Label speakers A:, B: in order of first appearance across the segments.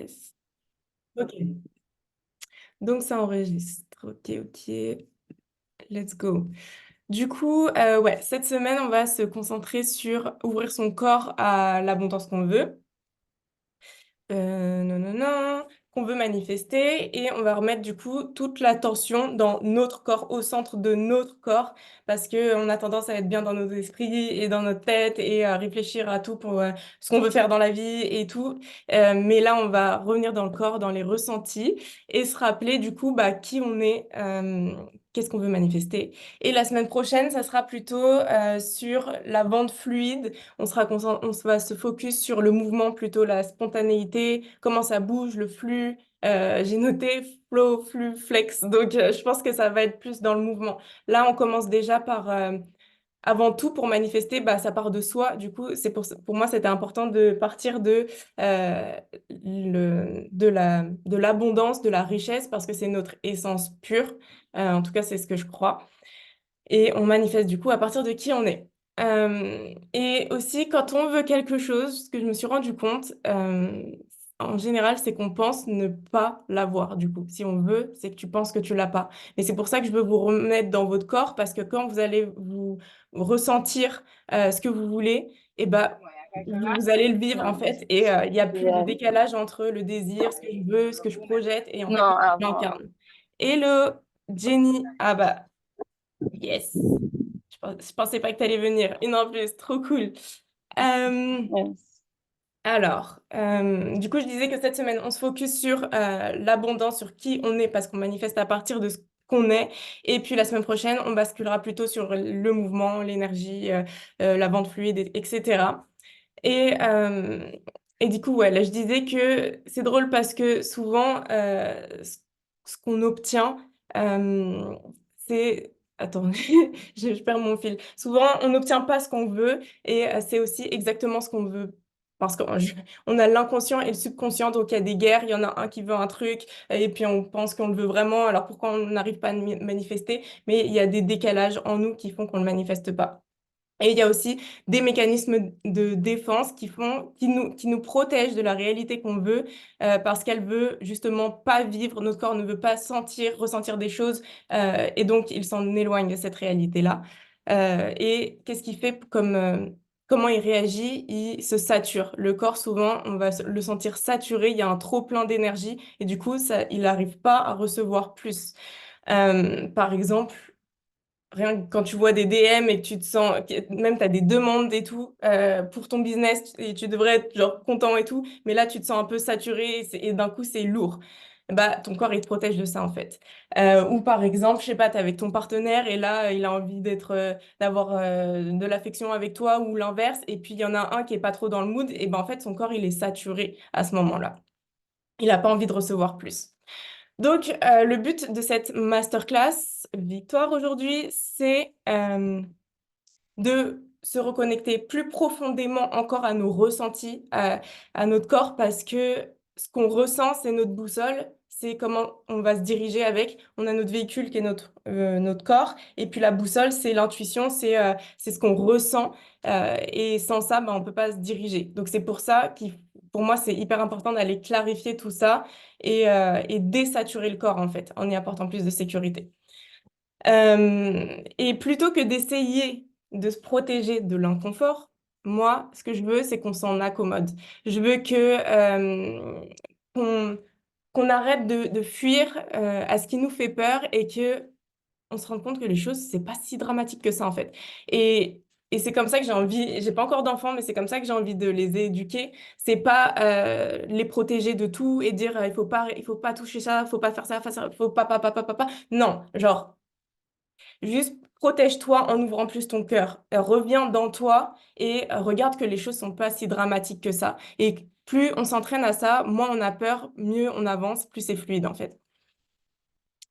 A: Yes. Ok. Donc ça enregistre. Ok, ok. Let's go. Du coup, ouais, cette semaine, on va se concentrer sur ouvrir son corps à l'abondance qu'on veut. Non, non, non, qu'on veut manifester et on va remettre du coup toute l'attention dans notre corps, au centre de notre corps, parce que on a tendance à être bien dans nos esprits et dans notre tête et à réfléchir à tout pour ce qu'on veut faire dans la vie et tout. Mais là, on va revenir dans le corps, dans les ressentis et se rappeler du coup bah, qui on est, qu'est-ce qu'on veut manifester. Et la semaine prochaine, ça sera plutôt sur la vente fluide. On va se focus sur le mouvement, plutôt la spontanéité, comment ça bouge, le flux. J'ai noté flow, flux, flex. Donc, je pense que ça va être plus dans le mouvement. Là, on commence déjà par, avant tout, pour manifester, bah, ça part de soi. Du coup, pour moi, c'était important de partir euh, de l'abondance, de la richesse, parce que c'est notre essence pure. En tout cas, c'est ce que je crois. Et on manifeste du coup à partir de qui on est. Et aussi, quand on veut quelque chose, ce que je me suis rendu compte, en général, c'est qu'on pense ne pas l'avoir. Du coup, si on veut, c'est que tu penses que tu l'as pas. Mais c'est pour ça que je veux vous remettre dans votre corps, parce que quand vous allez vous ressentir ce que vous voulez, et ben, vous allez le vivre en fait. Et il n'y a plus de décalage entre le désir, ce que je veux, ce que je projette, et en fait,
B: Non,
A: je
B: avant.
A: l'incarne. Hello, Jenny. Ah bah. Yes. Je pensais pas que tu allais venir. Une en plus, trop cool. Euh,
B: Yes.
A: du coup, je disais que cette semaine, on se focus sur l'abondance, sur qui on est, parce qu'on manifeste à partir de ce qu'on est. Et puis la semaine prochaine, on basculera plutôt sur le mouvement, l'énergie, la vente fluide, etc. Et, euh, et du coup, ouais, là, je disais que c'est drôle parce que souvent, ce qu'on obtient, euh, c'est... Attends, je perds mon fil. Souvent, on n'obtient pas ce qu'on veut et c'est aussi exactement ce qu'on veut. Parce qu'on on a l'inconscient et le subconscient, donc il y a des guerres, il y en a un qui veut un truc et puis on pense qu'on le veut vraiment, alors pourquoi on n'arrive pas à le manifester? Mais il y a des décalages en nous qui font qu'on ne le manifeste pas. Et il y a aussi des mécanismes de défense qui nous protègent de la réalité qu'on veut, parce qu'elle veut justement pas vivre, notre corps ne veut pas sentir, ressentir des choses, et donc il s'en éloigne de cette réalité-là. Et qu'est-ce qu'il fait comment il réagit? Il se sature. Le corps, souvent, on va le sentir saturé, il y a un trop plein d'énergie, et du coup, il n'arrive pas à recevoir plus. Par exemple, rien que quand tu vois des DM et que tu te sens, même tu as des demandes et tout pour ton business et tu devrais être genre content et tout, mais là tu te sens un peu saturé et d'un coup c'est lourd. Bah, ton corps il te protège de ça en fait. Ou par exemple, je sais pas, tu es avec ton partenaire et là il a envie d'avoir de l'affection avec toi ou l'inverse, et puis il y en a un qui est pas trop dans le mood, et ben en fait son corps il est saturé à ce moment-là. Il n'a pas envie de recevoir plus. Donc, le but de cette masterclass Victoire aujourd'hui, c'est de se reconnecter plus profondément encore à nos ressentis, à notre corps, parce que ce qu'on ressent, c'est notre boussole, c'est comment on va se diriger avec. On a notre véhicule qui est notre corps, et puis la boussole, c'est l'intuition, c'est ce qu'on ressent, et sans ça, ben, on ne peut pas se diriger. Donc c'est pour ça pour moi, c'est hyper important d'aller clarifier tout ça et désaturer le corps, en fait, en y apportant plus de sécurité. Et plutôt que d'essayer de se protéger de l'inconfort, moi, ce que je veux, c'est qu'on s'en accommode. Je veux qu'on, qu'on arrête de fuir à ce qui nous fait peur et que on se rende compte que les choses, c'est pas si dramatique que ça, en fait. Et, et c'est comme ça que j'ai pas encore d'enfants, mais c'est comme ça que j'ai envie de les éduquer. C'est pas les protéger de tout et dire il faut pas toucher ça, faut pas faire ça, faut pas. Non, genre, juste protège-toi en ouvrant plus ton cœur. Reviens dans toi et regarde que les choses sont pas si dramatiques que ça. Et plus on s'entraîne à ça, moins on a peur, mieux on avance, plus c'est fluide en fait.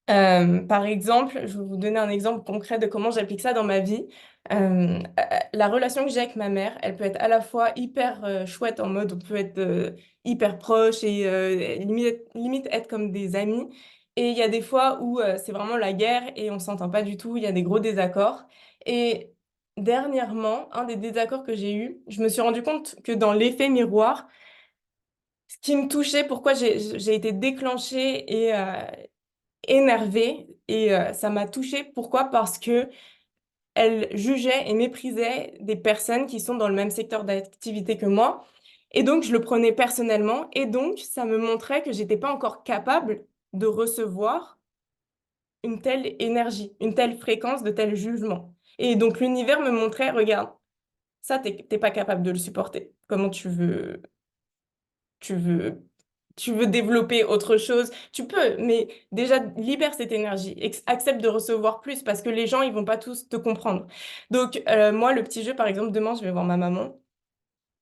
A: Par exemple, je vais vous donner un exemple concret de comment j'applique ça dans ma vie. La relation que j'ai avec ma mère, elle peut être à la fois hyper chouette en mode on peut être hyper proche et limite être comme des amis. Et il y a des fois où c'est vraiment la guerre et on s'entend pas du tout, il y a des gros désaccords. Et dernièrement, un des désaccords que j'ai eu, je me suis rendu compte que dans l'effet miroir, Ce qui me touchait, pourquoi j'ai été déclenchée et énervée, et ça m'a touchée. Pourquoi? Parce que elle jugeait et méprisait des personnes qui sont dans le même secteur d'activité que moi. Et donc, je le prenais personnellement. Et donc, ça me montrait que j'étais pas encore capable de recevoir une telle énergie, une telle fréquence de tel jugement. Et donc, l'univers me montrait, regarde, ça, t'es pas capable de le supporter. Comment tu veux, tu veux développer autre chose? Tu peux, mais déjà, libère cette énergie. Accepte de recevoir plus parce que les gens, ils vont pas tous te comprendre. Donc, moi, le petit jeu, par exemple, demain, je vais voir ma maman.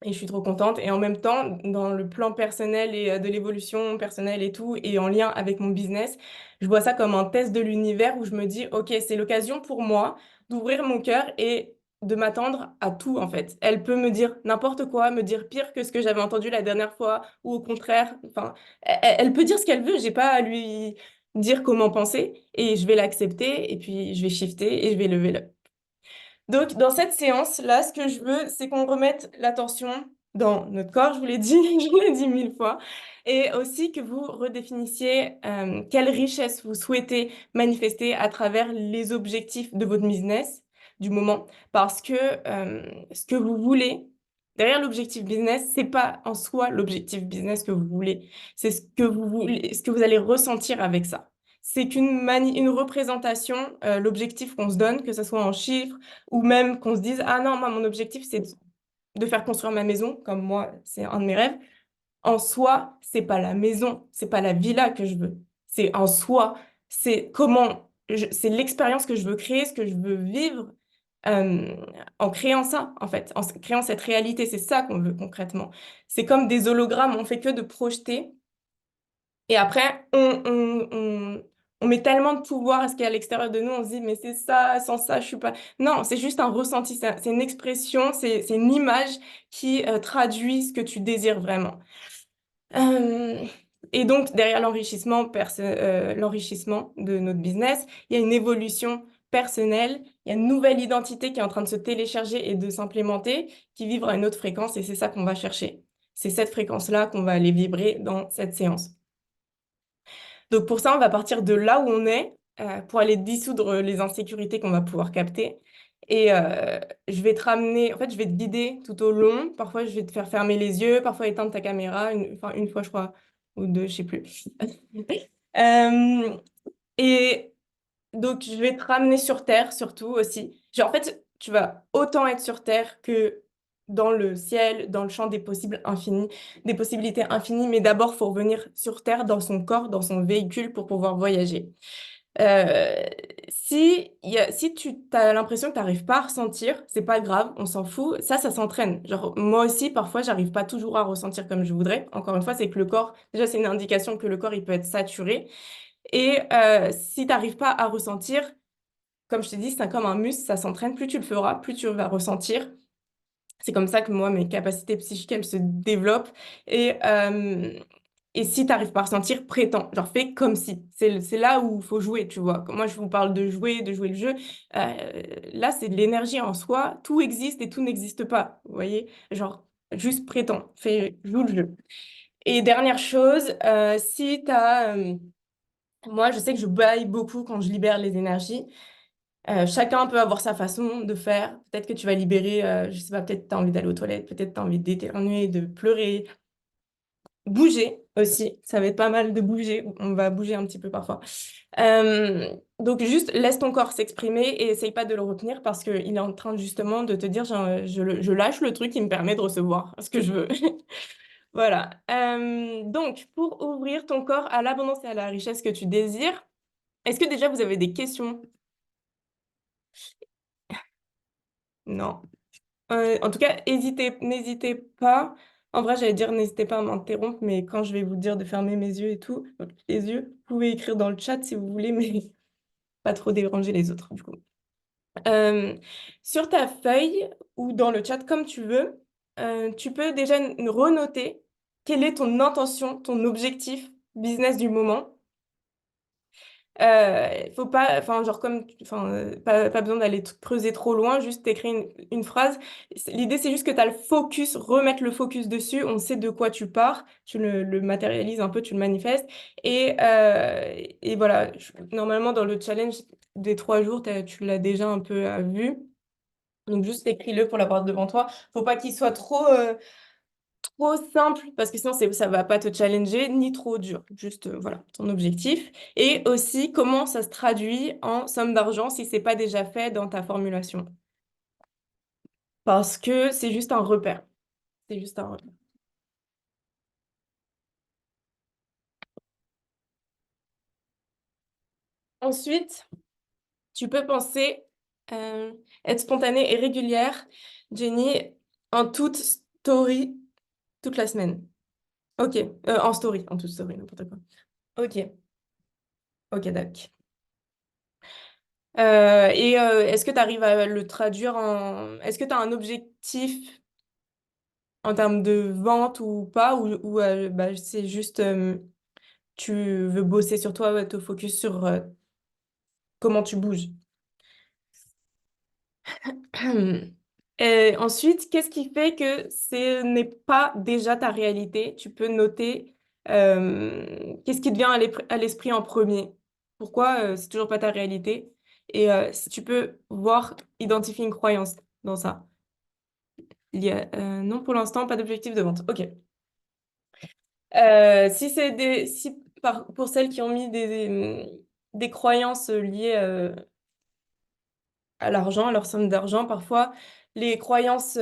A: Et je suis trop contente. Et en même temps, dans le plan personnel et de l'évolution personnelle et tout, et en lien avec mon business, je vois ça comme un test de l'univers où je me dis, OK, c'est l'occasion pour moi d'ouvrir mon cœur et de m'attendre à tout, en fait. Elle peut me dire n'importe quoi, me dire pire que ce que j'avais entendu la dernière fois, ou au contraire, enfin, elle peut dire ce qu'elle veut, j'ai pas à lui dire comment penser, et je vais l'accepter, et puis je vais shifter, et je vais lever le donc, dans cette séance-là, ce que je veux, c'est qu'on remette l'attention dans notre corps, je vous l'ai dit, je vous l'ai dit 1000 fois, et aussi que vous redéfinissiez quelle richesse vous souhaitez manifester à travers les objectifs de votre business du moment. Parce que ce que vous voulez, derrière l'objectif business, c'est pas en soi l'objectif business que vous voulez, c'est ce que vous voulez, ce que vous allez ressentir avec ça. C'est une représentation, l'objectif qu'on se donne, que ce soit en chiffres, ou même qu'on se dise, ah non, moi, mon objectif, c'est de faire construire ma maison, comme moi, c'est un de mes rêves. En soi, c'est pas la maison, c'est pas la villa que je veux. C'est en soi, c'est c'est l'expérience que je veux créer, ce que je veux vivre euh, en créant ça, en fait, en créant cette réalité. C'est ça qu'on veut concrètement. C'est comme des hologrammes, on fait que de projeter et après, on met tellement de pouvoir à ce qu'il y a à l'extérieur de nous, on se dit, mais c'est ça, sans ça, je suis pas. Non, c'est juste un ressenti, c'est une expression, c'est une image qui traduit ce que tu désires vraiment. Euh, et donc, derrière l'enrichissement de notre business, il y a une évolution personnelle, il y a une nouvelle identité qui est en train de se télécharger et de s'implémenter, qui vibre à une autre fréquence, et c'est ça qu'on va chercher. C'est cette fréquence-là qu'on va aller vibrer dans cette séance. Donc pour ça, on va partir de là où on est pour aller dissoudre les insécurités qu'on va pouvoir capter. Et je vais te ramener, en fait, je vais te guider tout au long. Parfois, je vais te faire fermer les yeux, parfois éteindre ta caméra, enfin une fois, je crois, ou deux, je sais plus. Euh, et donc, je vais te ramener sur Terre, surtout aussi. Genre, en fait, tu vas autant être sur Terre que dans le ciel, dans le champ des possibles infinis, des possibilités infinies. Mais d'abord, il faut revenir sur Terre, dans son corps, dans son véhicule pour pouvoir voyager. Euh, si tu as l'impression que tu n'arrives pas à ressentir, c'est pas grave, on s'en fout. Ça s'entraîne. Genre, moi aussi, parfois, j'arrive pas toujours à ressentir comme je voudrais. Encore une fois, c'est que le corps, déjà, c'est une indication que le corps, il peut être saturé. Et si tu n'arrives pas à ressentir, comme je t'ai dit, c'est comme un muscle, ça s'entraîne. Plus tu le feras, plus tu vas ressentir. C'est comme ça que moi, mes capacités psychiques, elles se développent. Et, euh, et si tu n'arrives pas à ressentir, prétends. Genre, fais comme si. C'est là où il faut jouer, tu vois. Comme moi, je vous parle de jouer le jeu. Là, c'est de l'énergie en soi. Tout existe et tout n'existe pas. Vous voyez? Genre, juste prétends. Joue le jeu. Et dernière chose, si tu as... moi, je sais que je baille beaucoup quand je libère les énergies. Chacun peut avoir sa façon de faire. Peut-être que tu vas libérer, je sais pas, peut-être tu as envie d'aller aux toilettes, peut-être tu as envie d'éternuer, de pleurer, bouger aussi. Ça va être pas mal de bouger. On va bouger un petit peu parfois. Donc, juste laisse ton corps s'exprimer et essaye pas de le retenir parce qu'il est en train justement de te dire, genre, je lâche le truc qui me permet de recevoir ce que je veux. Voilà. Donc, pour ouvrir ton corps à l'abondance et à la richesse que tu désires, est-ce que déjà vous avez des questions? Non. En tout cas, n'hésitez pas. En vrai, j'allais dire n'hésitez pas à m'interrompre, mais quand je vais vous dire de fermer mes yeux et tout, donc les yeux, vous pouvez écrire dans le chat si vous voulez, mais pas trop déranger les autres, du coup. Euh, sur ta feuille ou dans le chat, comme tu veux, tu peux déjà renoter quelle est ton intention, ton objectif business du moment. Faut pas, enfin, genre comme, enfin, pas besoin d'aller creuser trop loin, juste t'écris une phrase. L'idée, c'est juste que tu as le focus, remettre le focus dessus. On sait de quoi tu pars, tu le matérialises un peu, tu le manifestes. Et voilà, normalement, dans le challenge des 3 jours, tu l'as déjà un peu vu. Donc, juste écris-le pour l'avoir devant toi. Faut pas qu'il soit trop simple parce que sinon ça va pas te challenger ni trop dur. Juste voilà ton objectif et aussi comment ça se traduit en somme d'argent si c'est pas déjà fait dans ta formulation. Parce que c'est juste un repère. C'est juste un repère. Ensuite, tu peux penser être spontanée et régulière, Jenny, en toute story toute la semaine. Ok, en story, en toute story, n'importe quoi. Ok, ok, d'accord. Est-ce que tu arrives à le traduire en... Est-ce que tu as un objectif en termes de vente ou pas, ou bah, c'est juste tu veux bosser sur toi, ouais, te focus sur comment tu bouges. Et ensuite, qu'est-ce qui fait que ce n'est pas déjà ta réalité? Tu peux noter qu'est-ce qui te vient à l'esprit en premier. Pourquoi c'est toujours pas ta réalité? Et si tu peux voir, identifier une croyance dans ça. Non, pour l'instant, pas d'objectif de vente. Ok. Si pour celles qui ont mis des croyances liées à l'argent, à leur somme d'argent, parfois, les croyances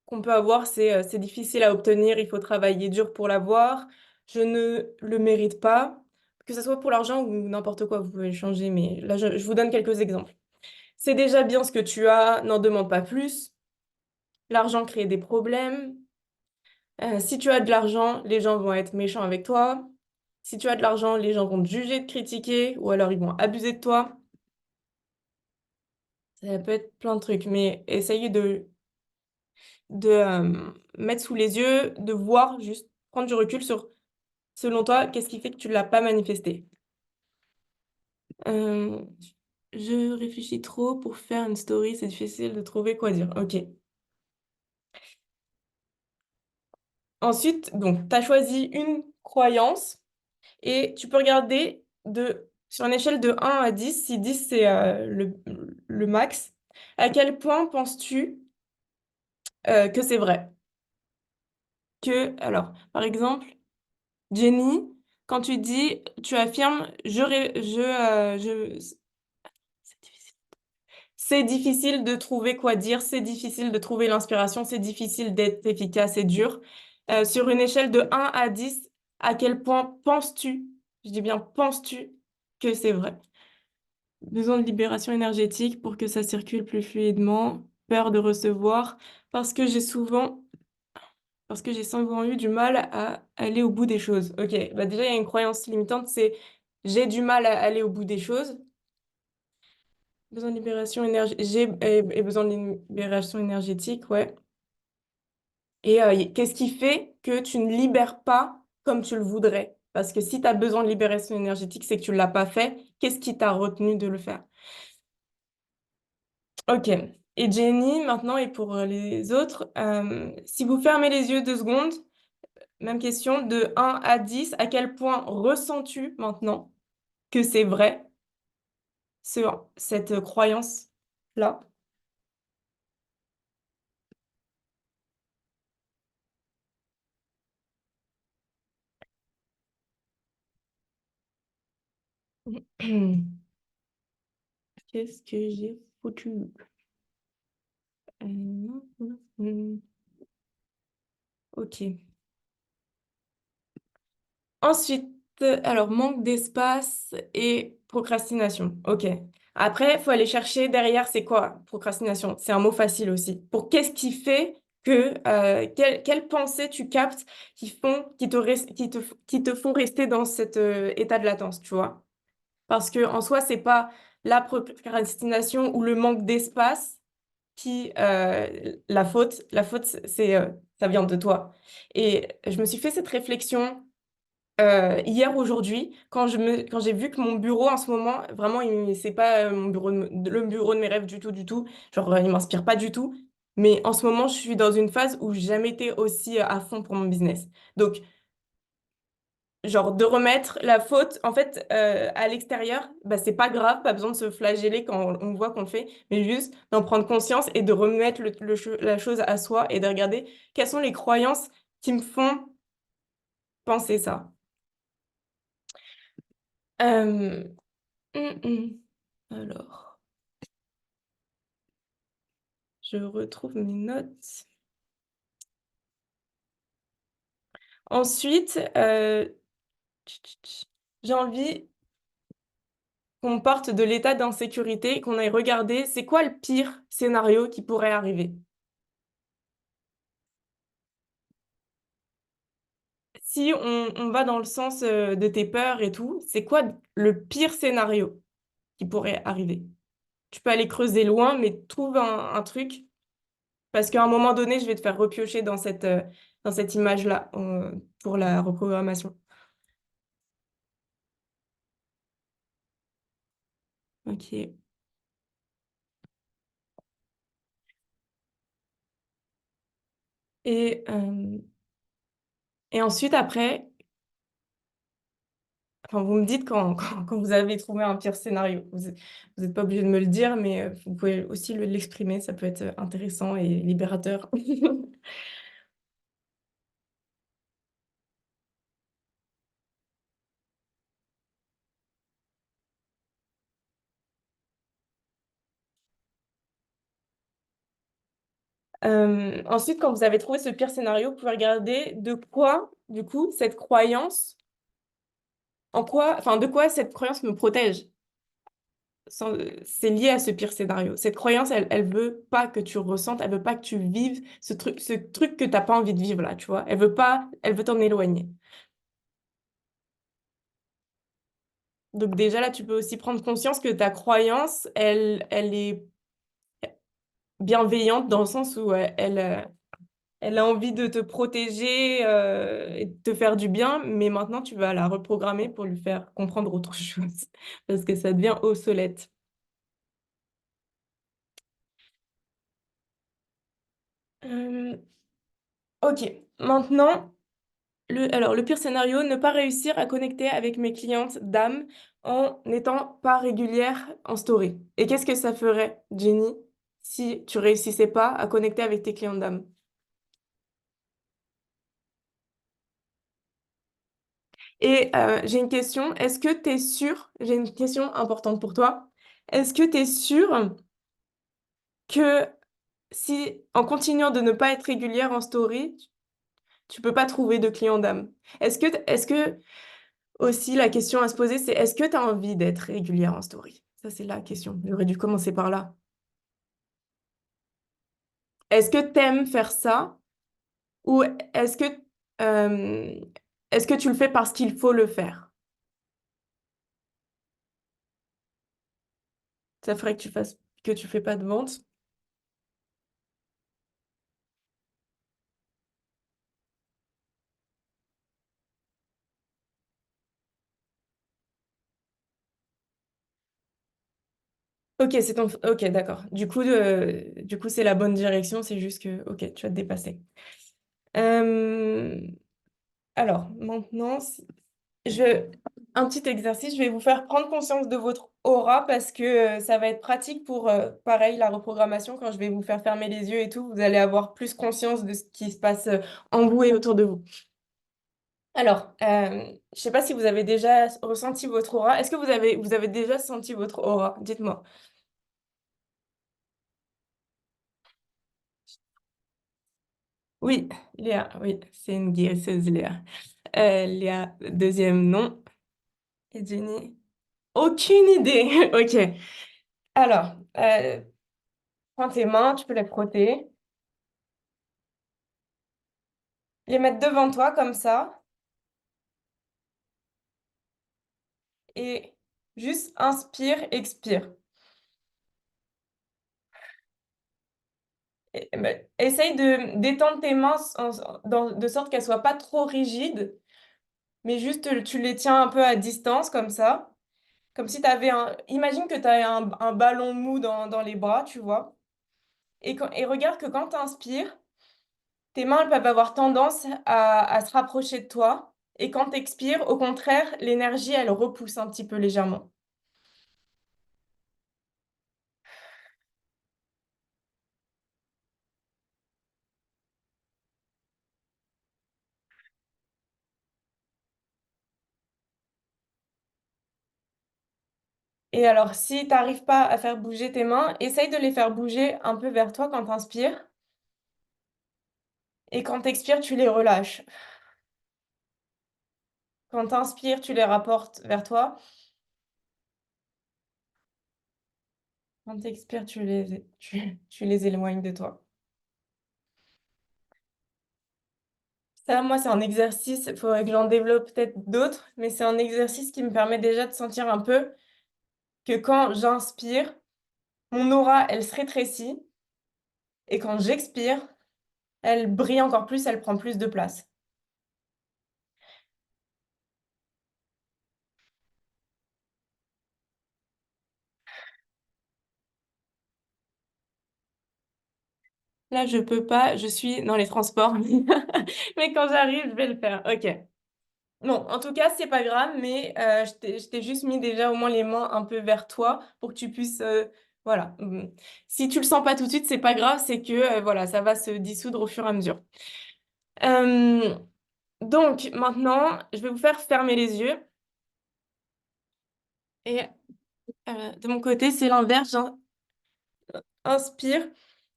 A: qu'on peut avoir, c'est difficile à obtenir, il faut travailler dur pour l'avoir, je ne le mérite pas, que ce soit pour l'argent ou n'importe quoi, vous pouvez le changer, mais là, je vous donne quelques exemples. C'est déjà bien ce que tu as, n'en demande pas plus. L'argent crée des problèmes. Si tu as de l'argent, les gens vont être méchants avec toi. Si tu as de l'argent, les gens vont te juger, te critiquer, ou alors ils vont abuser de toi. Ça peut être plein de trucs, mais essaye de mettre sous les yeux, de voir, juste prendre du recul sur, selon toi, qu'est-ce qui fait que tu ne l'as pas manifesté. Euh, je réfléchis trop pour faire une story, c'est difficile de trouver quoi dire. Ok. Ensuite, donc, tu as choisi une croyance. Et tu peux regarder sur une échelle de 1 à 10, si 10 c'est le max, à quel point penses-tu que c'est vrai? Alors, par exemple, Jenny, quand tu affirmes, c'est difficile. C'est difficile de trouver quoi dire, c'est difficile de trouver l'inspiration, c'est difficile d'être efficace et dur. Sur une échelle de 1 à 10, à quel point penses-tu, je dis bien penses-tu, que c'est vrai? Besoin de libération énergétique pour que ça circule plus fluidement. Peur de recevoir parce que j'ai souvent eu du mal à aller au bout des choses. Ok, bah déjà il y a une croyance limitante, c'est j'ai du mal à aller au bout des choses. Besoin de libération énergétique, et besoin de libération énergétique, ouais. Et qu'est-ce qui fait que tu ne libères pas comme tu le voudrais? Parce que si tu as besoin de libération énergétique, c'est que tu ne l'as pas fait. Qu'est-ce qui t'a retenu de le faire? Ok. Et Jenny, maintenant, et pour les autres, si vous fermez les yeux 2 secondes, même question, de 1 à 10, à quel point ressens-tu maintenant que c'est vrai, cette croyance-là? Qu'est-ce que j'ai foutu? Ok. Ensuite, alors manque d'espace et procrastination. Ok. Après, il faut aller chercher derrière, c'est quoi procrastination? C'est un mot facile aussi. Pour qu'est-ce qui fait quelles pensées tu captes qui te font rester dans cet état de latence, tu vois? Parce que en soi, c'est pas la procrastination ou le manque d'espace qui la faute. La faute, ça vient de toi. Et je me suis fait cette réflexion hier, aujourd'hui, quand j'ai vu que mon bureau en ce moment, vraiment, c'est pas mon bureau le bureau de mes rêves du tout, du tout. Genre, il m'inspire pas du tout. Mais en ce moment, je suis dans une phase où j'ai jamais été aussi à fond pour mon business. Donc, genre, de remettre la faute, en fait, à l'extérieur, bah, c'est pas grave, pas besoin de se flageller quand on voit qu'on le fait, mais juste d'en prendre conscience et de remettre la chose à soi et de regarder quelles sont les croyances qui me font penser ça. Euh, hum, hum. Alors, je retrouve mes notes. Ensuite, j'ai envie qu'on parte de l'état d'insécurité, qu'on aille regarder c'est quoi le pire scénario qui pourrait arriver. Si on va dans le sens de tes peurs et tout, c'est quoi le pire scénario qui pourrait arriver? Tu peux aller creuser loin, mais trouve un truc, parce qu'à un moment donné, je vais te faire repiocher dans cette image-là pour la reprogrammation. Ok. Et, euh, et ensuite, après, enfin, vous me dites quand vous avez trouvé un pire scénario. Vous n'êtes pas obligé de me le dire, mais vous pouvez aussi l'exprimer. Ça peut être intéressant et libérateur. Ensuite, quand vous avez trouvé ce pire scénario, vous pouvez regarder de quoi, du coup, cette croyance, enfin, de quoi cette croyance me protège. C'est lié à ce pire scénario. Cette croyance, elle veut pas que tu ressentes, elle veut pas que tu vives ce truc que t'as pas envie de vivre là, tu vois. Elle veut pas, elle veut t'en éloigner. Donc déjà là, tu peux aussi prendre conscience que ta croyance, elle est bienveillante dans le sens où elle a envie de te protéger et de te faire du bien, mais maintenant tu vas la reprogrammer pour lui faire comprendre autre chose parce que ça devient obsolète. Euh, ok, maintenant, alors le pire scénario, ne pas réussir à connecter avec mes clientes dames en n'étant pas régulière en story. Et qu'est-ce que ça ferait, Jenny, si tu réussissais pas à connecter avec tes clientes dames? Et j'ai une question, est-ce que tu es sûr, j'ai une question importante pour toi, est-ce que tu es sûr que si en continuant de ne pas être régulière en story, tu peux pas trouver de clients d'âme? Est-ce que aussi la question à se poser, c'est est-ce que tu as envie d'être régulière en story? Ça, c'est la question. J'aurais dû commencer par là. Est-ce que tu aimes faire ça ou euh, est-ce que tu le fais parce qu'il faut le faire? Ça ferait que tu fais pas de vente. Ok, Ok, d'accord. Du coup, c'est la bonne direction, c'est juste que, ok, tu vas te dépasser. Euh, Alors, maintenant, je... un petit exercice, je vais vous faire prendre conscience de votre aura parce que ça va être pratique pour, pareil, la reprogrammation. Quand je vais vous faire fermer les yeux et tout, vous allez avoir plus conscience de ce qui se passe en vous et autour de vous. Alors, je sais pas si vous avez déjà ressenti votre aura. Est-ce que vous avez déjà senti votre aura? Dites-moi. Oui, Léa, oui, c'est une guérisseuse, Léa. Léa, deuxième nom. Et Jenny? Aucune idée. Ok. Alors, prends tes mains, tu peux les frotter, les mettre devant toi comme ça, et juste inspire, expire. Essaye de détendre tes mains de sorte qu'elles soient pas trop rigides, mais juste tu les tiens un peu à distance comme ça. Comme si tu avais un... Imagine que tu as un ballon mou dans les bras, tu vois. Et regarde que quand tu inspires, tes mains elles peuvent avoir tendance à se rapprocher de toi. Et quand tu expires, au contraire, l'énergie, elle repousse un petit peu légèrement. Et alors, si tu n'arrives pas à faire bouger tes mains, essaye de les faire bouger un peu vers toi quand tu inspires. Et quand tu expires, tu les relâches. Quand tu inspires, tu les rapportes vers toi. Quand tu expires, tu les éloignes de toi. Ça, moi, c'est un exercice, il faudrait que j'en développe peut-être d'autres, mais c'est un exercice qui me permet déjà de sentir un peu que quand j'inspire, mon aura, elle se rétrécit, et quand j'expire, elle brille encore plus, elle prend plus de place. Là, je peux pas, je suis dans les transports, mais quand j'arrive, je vais le faire. Ok. Bon, en tout cas, c'est pas grave, mais je t'ai juste mis déjà au moins les mains un peu vers toi pour que tu puisses, voilà. Si tu le sens pas tout de suite, c'est pas grave, c'est que voilà, ça va se dissoudre au fur et à mesure. Euh, donc maintenant, je vais vous faire fermer les yeux et de mon côté, c'est l'inverse. Inspire,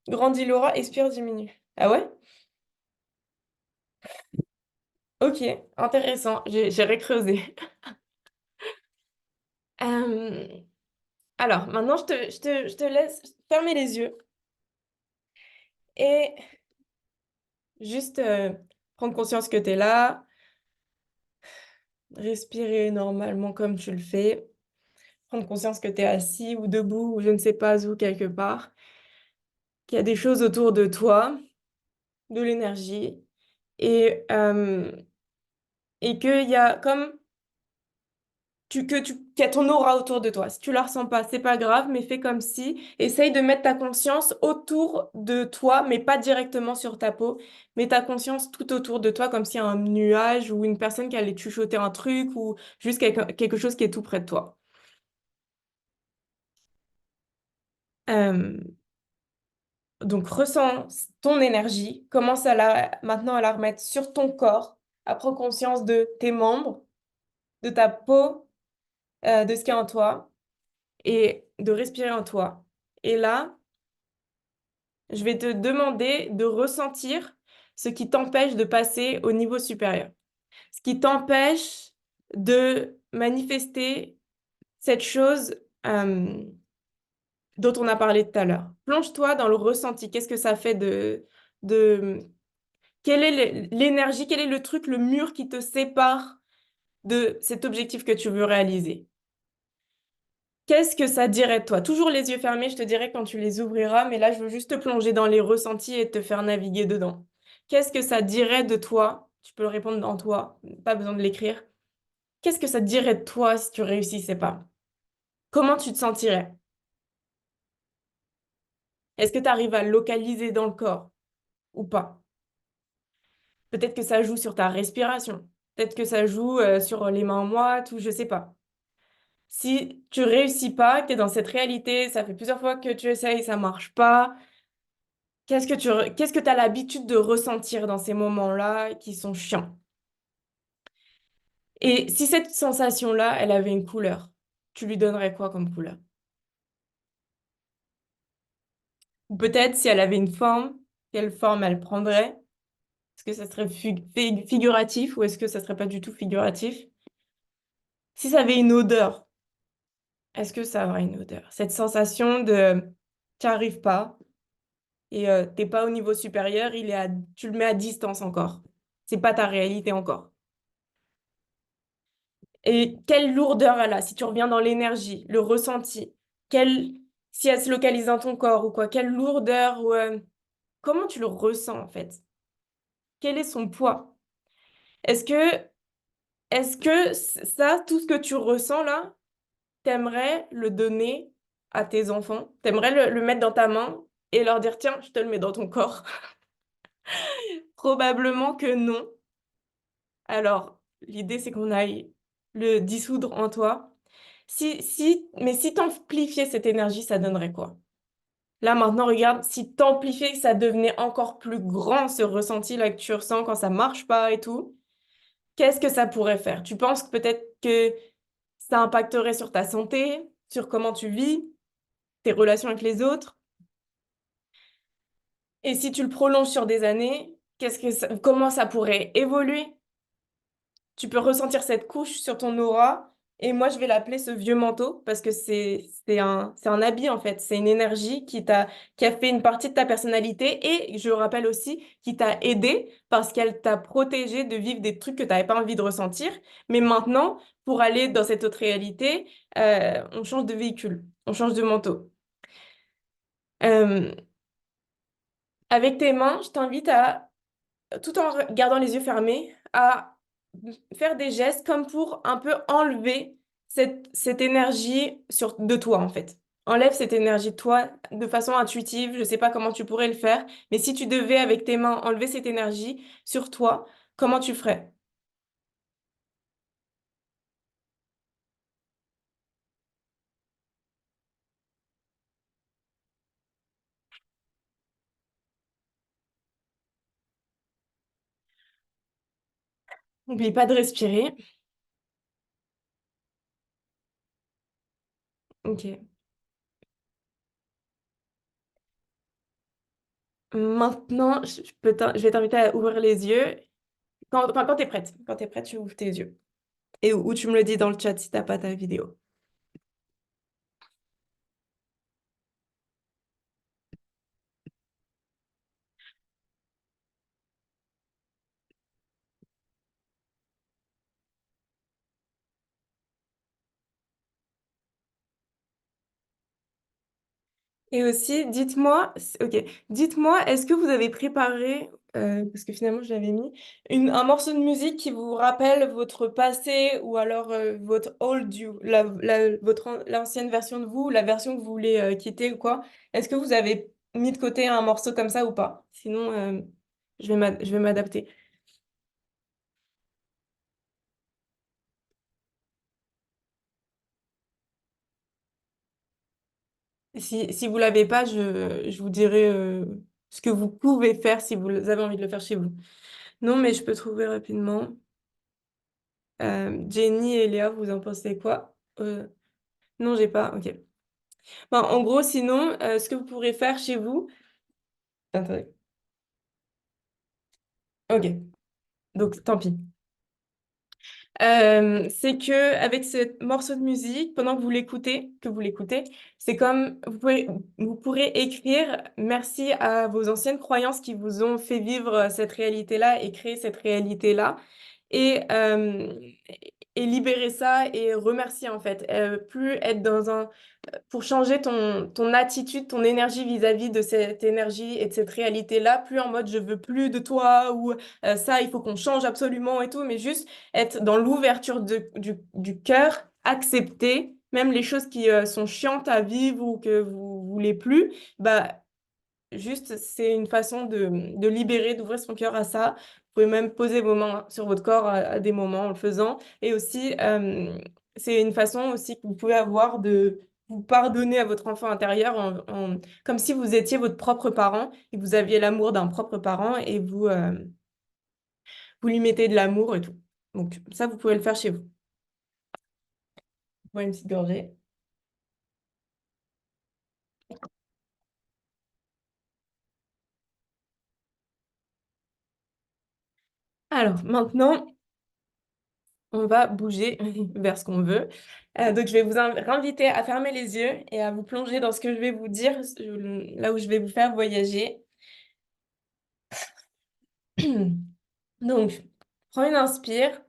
A: grandis l'aura, expire, diminue. Ah ouais? Ok, intéressant. J'ai recreusé. Euh, alors, maintenant, je te laisse fermer les yeux et juste prendre conscience que tu es là, respirer normalement comme tu le fais, prendre conscience que tu es assis ou debout ou je ne sais pas où quelque part, qu'il y a des choses autour de toi, de l'énergie et et qu'il y a comme qu'il y a ton aura autour de toi. Si tu la ressens pas, c'est pas grave, mais fais comme si. Essaye de mettre ta conscience autour de toi, mais pas directement sur ta peau. Mets ta conscience tout autour de toi, comme s'il y a un nuage ou une personne qui allait te chuchoter un truc ou juste quelque chose qui est tout près de toi. Euh, donc, ressens ton énergie. Commence maintenant à la remettre sur ton corps. À prendre conscience de tes membres, de ta peau, de ce qu'il y a en toi et de respirer en toi. Et là, je vais te demander de ressentir ce qui t'empêche de passer au niveau supérieur, ce qui t'empêche de manifester cette chose dont on a parlé tout à l'heure. Plonge-toi dans le ressenti. Qu'est-ce que ça fait de... Quelle est l'énergie, quel est le truc, le mur qui te sépare de cet objectif que tu veux réaliser? Qu'est-ce que ça dirait de toi? Toujours les yeux fermés, je te dirai quand tu les ouvriras, mais là, je veux juste te plonger dans les ressentis et te faire naviguer dedans. Qu'est-ce que ça dirait de toi? Tu peux le répondre en toi, pas besoin de l'écrire. Qu'est-ce que ça dirait de toi si tu réussissais pas? Comment tu te sentirais? Est-ce que tu arrives à le localiser dans le corps ou pas? Peut-être que ça joue sur ta respiration. Peut-être que ça joue sur les mains moites ou je sais pas. Si tu réussis pas, que tu es dans cette réalité, ça fait plusieurs fois que tu essayes, ça marche pas. Qu'est-ce que tu as l'habitude de ressentir dans ces moments-là qui sont chiants? Et si cette sensation-là, elle avait une couleur, tu lui donnerais quoi comme couleur? Ou peut-être si elle avait une forme, quelle forme elle prendrait? Est-ce que ça serait figuratif ou est-ce que ça serait pas du tout figuratif? Si ça avait une odeur, est-ce que ça aurait une odeur? Cette sensation de tu arrives pas et t'es pas au niveau supérieur, tu le mets à distance encore. C'est pas ta réalité encore. Et quelle lourdeur elle a, si tu reviens dans l'énergie, le ressenti, quelle, si elle se localise dans ton corps ou quoi, quelle lourdeur ou comment tu le ressens en fait? Quel est son poids? Est-ce que Est-ce que ça, tout ce que tu ressens là, t'aimerais le donner à tes enfants? T'aimerais le mettre dans ta main et leur dire, tiens, je te le mets dans ton corps? Probablement que non. Alors, l'idée, c'est qu'on aille le dissoudre en toi. Mais si t'amplifiais cette énergie, ça donnerait quoi? Là, maintenant, regarde, si t'amplifiais, que ça devenait encore plus grand, ce ressenti-là que tu ressens quand ça marche pas et tout, qu'est-ce que ça pourrait faire? Tu penses que peut-être que ça impacterait sur ta santé, sur comment tu vis, tes relations avec les autres? Et si tu le prolonges sur des années, comment ça pourrait évoluer? Tu peux ressentir cette couche sur ton aura. Et moi, je vais l'appeler ce vieux manteau parce que c'est un habit en fait. C'est une énergie qui a fait une partie de ta personnalité et je rappelle aussi qui t'a aidé parce qu'elle t'a protégé de vivre des trucs que tu n'avais pas envie de ressentir. Mais maintenant, pour aller dans cette autre réalité, on change de véhicule, on change de manteau. Euh, Avec tes mains, je t'invite à tout en gardant les yeux fermés, à faire des gestes comme pour un peu enlever cette énergie de toi, en fait. Enlève cette énergie de toi de façon intuitive. Je ne sais pas comment tu pourrais le faire, mais si tu devais, avec tes mains, enlever cette énergie sur toi, comment tu ferais? N'oublie pas de respirer. Ok. Maintenant, je vais t'inviter à ouvrir les yeux. Quand tu es prête. Quand tu es prête, tu ouvres tes yeux. Et ou tu me le dis dans le chat si t'as pas ta vidéo. Et aussi, ok, dites-moi, est-ce que vous avez préparé, parce que finalement je l'avais mis, un morceau de musique qui vous rappelle votre passé ou alors votre old you, l'ancienne version de vous, la version que vous voulez quitter ou quoi? Est-ce que vous avez mis de côté un morceau comme ça ou pas? Sinon, je vais m'adapter. Si vous l'avez pas, je vous dirai ce que vous pouvez faire si vous avez envie de le faire chez vous. Non, mais je peux trouver rapidement. Jenny et Léa, vous en pensez quoi? Non, j'ai pas. Ok. Bon, en gros, sinon, ce que vous pourrez faire chez vous. Attendez. Ok. Donc, tant pis. C'est que avec ce morceau de musique, pendant que vous l'écoutez, c'est comme vous pourrez écrire merci à vos anciennes croyances qui vous ont fait vivre cette réalité-là et créer cette réalité-là. Et, euh, et libérer ça et remercier en fait. Plus être dans un pour changer ton attitude, ton énergie vis-à-vis de cette énergie et de cette réalité-là, plus en mode je veux plus de toi ou ça, il faut qu'on change absolument et tout, mais juste être dans l'ouverture du cœur, accepter même les choses qui sont chiantes à vivre ou que vous voulez plus, bah juste, c'est une façon de libérer, d'ouvrir son cœur à ça. Vous pouvez même poser vos mains sur votre corps à des moments en le faisant. Et aussi, c'est une façon aussi que vous pouvez avoir de vous pardonner à votre enfant intérieur comme si vous étiez votre propre parent et que vous aviez l'amour d'un propre parent et vous lui mettez de l'amour et tout. Donc ça, vous pouvez le faire chez vous. Vous une petite gorgée. Alors maintenant, on va bouger vers ce qu'on veut. Donc, je vais vous inviter à fermer les yeux et à vous plonger dans ce que je vais vous dire, là où je vais vous faire voyager. Donc, prends une inspire,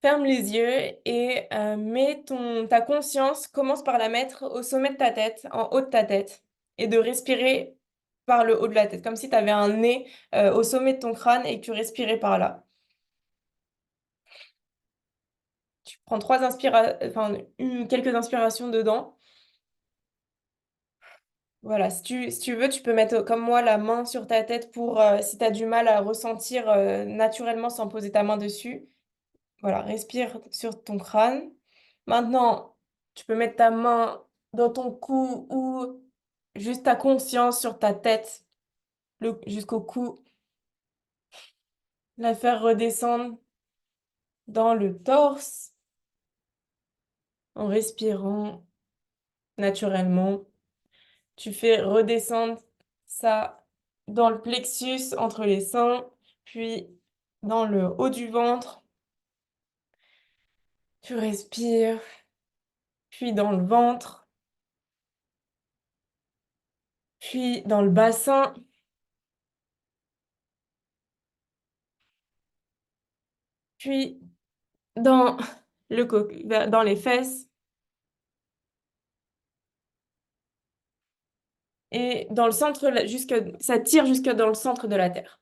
A: ferme les yeux et mets ta conscience, commence par la mettre au sommet de ta tête, en haut de ta tête, et de respirer par le haut de la tête, comme si tu avais un nez au sommet de ton crâne et que tu respirais par là. Prends enfin, quelques inspirations dedans. Voilà, si tu veux, tu peux mettre comme moi la main sur ta tête pour si tu as du mal à ressentir naturellement sans poser ta main dessus. Voilà, respire sur ton crâne. Maintenant, tu peux mettre ta main dans ton cou ou juste ta conscience sur ta tête jusqu'au cou, la faire redescendre dans le torse en respirant naturellement. Tu fais redescendre ça dans le plexus entre les seins, puis dans le haut du ventre. Tu respires, puis dans le ventre, puis dans le bassin, puis dans dans les fesses et dans le centre, ça tire jusque dans le centre de la Terre.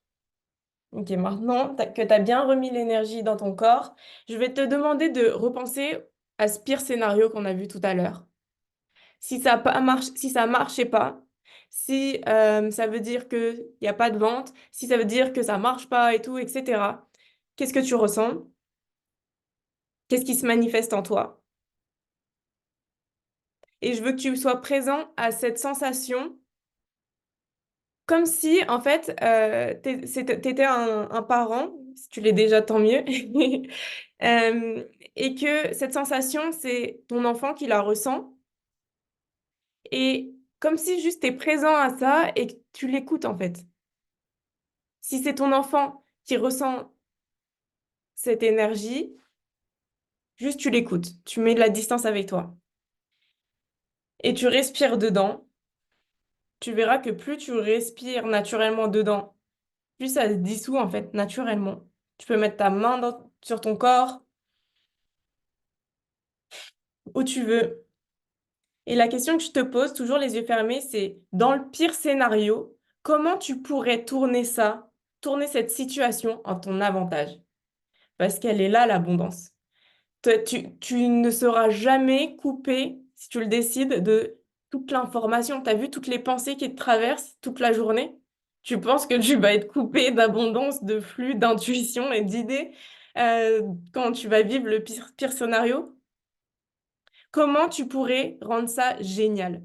A: Ok, maintenant que tu as bien remis l'énergie dans ton corps, je vais te demander de repenser à ce pire scénario qu'on a vu tout à l'heure. Si ça marchait pas, si ça veut dire qu'il n'y a pas de vente, si ça veut dire que ça marche pas et tout, etc. Qu'est-ce que tu ressens? Qu'est-ce qui se manifeste en toi? Et je veux que tu sois présent à cette sensation comme si, en fait, t'étais un parent, si tu l'es déjà, tant mieux, et que cette sensation, c'est ton enfant qui la ressent, et comme si juste t'es présent à ça et que tu l'écoutes, en fait. Si c'est ton enfant qui ressent cette énergie, juste tu l'écoutes, tu mets de la distance avec toi, et tu respires dedans. Tu verras que plus tu respires naturellement dedans, plus ça se dissout, en fait, naturellement. Tu peux mettre ta main sur ton corps, où tu veux. Et la question que je te pose, toujours les yeux fermés, c'est dans le pire scénario, comment tu pourrais tourner ça, tourner cette situation en ton avantage? Parce qu'elle est là, l'abondance. Tu ne seras jamais coupé, si tu le décides, de toute l'information. Tu as vu toutes les pensées qui te traversent toute la journée? Tu penses que tu vas être coupé d'abondance, de flux, d'intuition et d'idées euh, quand tu vas vivre le pire scénario? Comment tu pourrais rendre ça génial?